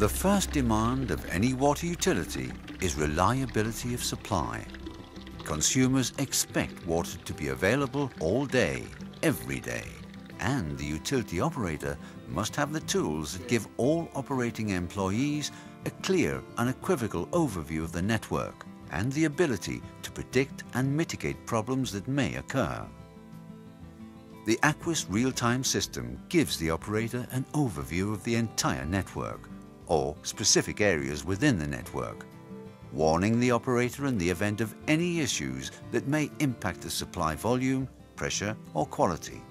The first demand of any water utility is reliability of supply. Consumers expect water to be available all day, every day, and the utility operator must have the tools that give all operating employees a clear, unequivocal overview of the network and the ability to predict and mitigate problems that may occur. The Aquis real-time system gives the operator an overview of the entire network or specific areas within the network, warning the operator in the event of any issues that may impact the supply volume, pressure or quality.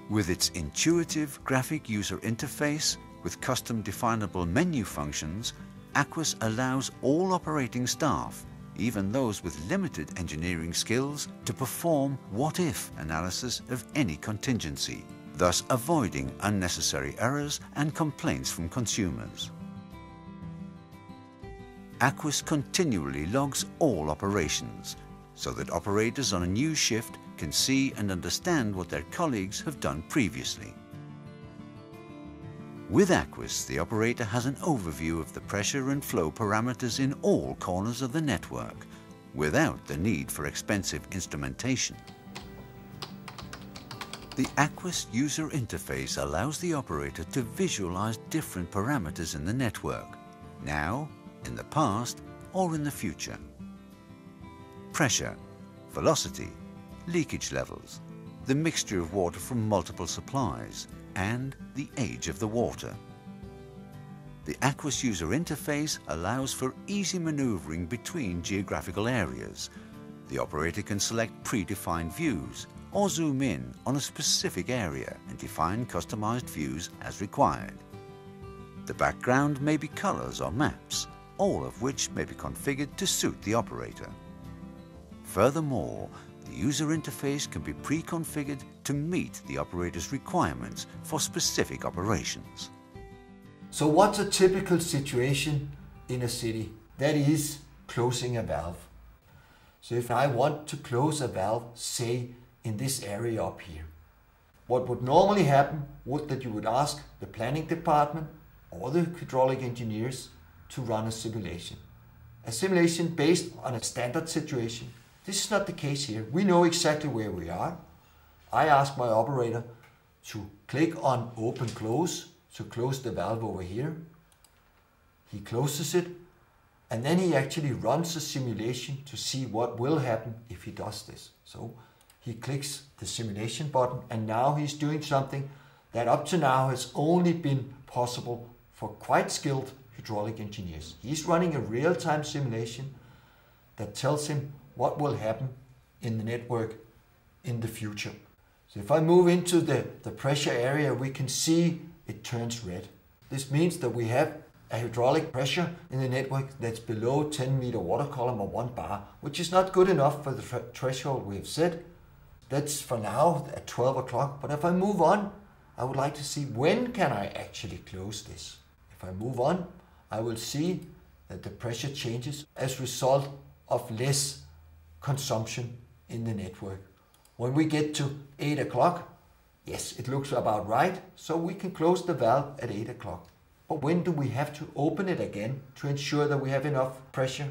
With its intuitive graphic user interface with custom definable menu functions, Aquis allows all operating staff, even those with limited engineering skills, to perform what-if analysis of any contingency, thus avoiding unnecessary errors and complaints from consumers. Aquis continually logs all operations, so that operators on a new shift can see and understand what their colleagues have done previously. With Aquis, the operator has an overview of the pressure and flow parameters in all corners of the network, without the need for expensive instrumentation. The Aquis user interface allows the operator to visualize different parameters in the network, now, in the past, or in the future. Pressure, velocity, leakage levels, the mixture of water from multiple supplies, and the age of the water. The Aquis user interface allows for easy maneuvering between geographical areas. The operator can select predefined views or zoom in on a specific area and define customized views as required. The background may be colors or maps, all of which may be configured to suit the operator. Furthermore, the user interface can be pre-configured to meet the operator's requirements for specific operations. So what's a typical situation in a city? That is closing a valve. So if I want to close a valve, say in this area up here, what would normally happen would that you would ask the planning department or the hydraulic engineers to run a simulation. A simulation based on a standard situation. This is not the case here. We know exactly where we are. I ask my operator to click on open close to close the valve over here. He closes it and then he actually runs a simulation to see what will happen if he does this. So he clicks the simulation button and now he's doing something that up to now has only been possible for quite skilled hydraulic engineers. He's running a real-time simulation that tells him what will happen in the network in the future. So if I move into the pressure area, we can see it turns red. This means that we have a hydraulic pressure in the network that's below 10 meter water column or 1 bar, which is not good enough for the threshold we have set. That's for now at 12 o'clock. But if I move on, I would like to see when can I actually close this. If I move on, I will see that the pressure changes as a result of less consumption in the network. When we get to 8 o'clock, yes, it looks about right, so we can close the valve at 8 o'clock. But when do we have to open it again to ensure that we have enough pressure?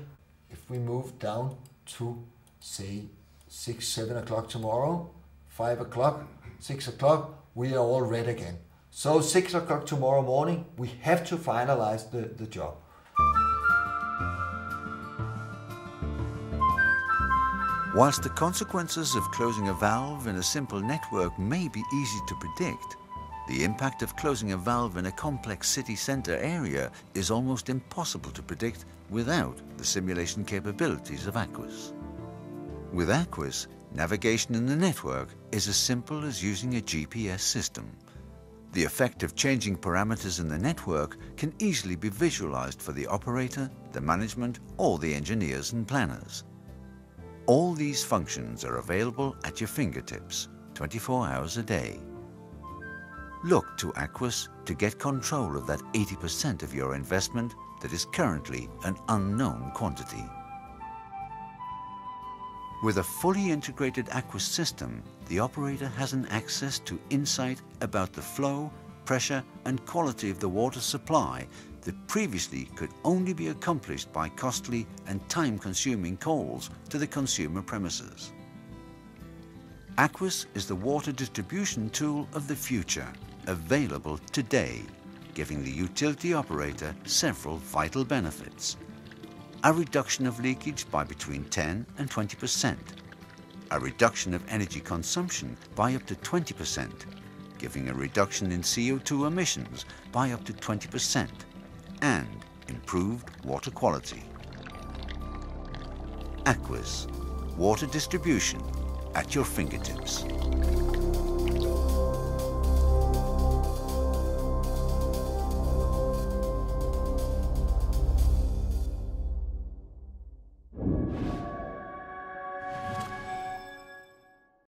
If we move down to, say, 6, 7 o'clock tomorrow, 5 o'clock, 6 o'clock, we are all red again. So 6 o'clock tomorrow morning, we have to finalize the job. Whilst the consequences of closing a valve in a simple network may be easy to predict, the impact of closing a valve in a complex city centre area is almost impossible to predict without the simulation capabilities of Aquis. With Aquis, navigation in the network is as simple as using a GPS system. The effect of changing parameters in the network can easily be visualized for the operator, the management, or the engineers and planners. All these functions are available at your fingertips, 24 hours a day. Look to Aquis to get control of that 80% of your investment that is currently an unknown quantity. With a fully integrated Aquis system, the operator has an access to insight about the flow, pressure and quality of the water supply that previously could only be accomplished by costly and time-consuming calls to the consumer premises. Aquis is the water distribution tool of the future, available today, giving the utility operator several vital benefits. A reduction of leakage by between 10 and 20%, a reduction of energy consumption by up to 20%, giving a reduction in CO2 emissions by up to 20%, and improved water quality. Aquis, water distribution at your fingertips.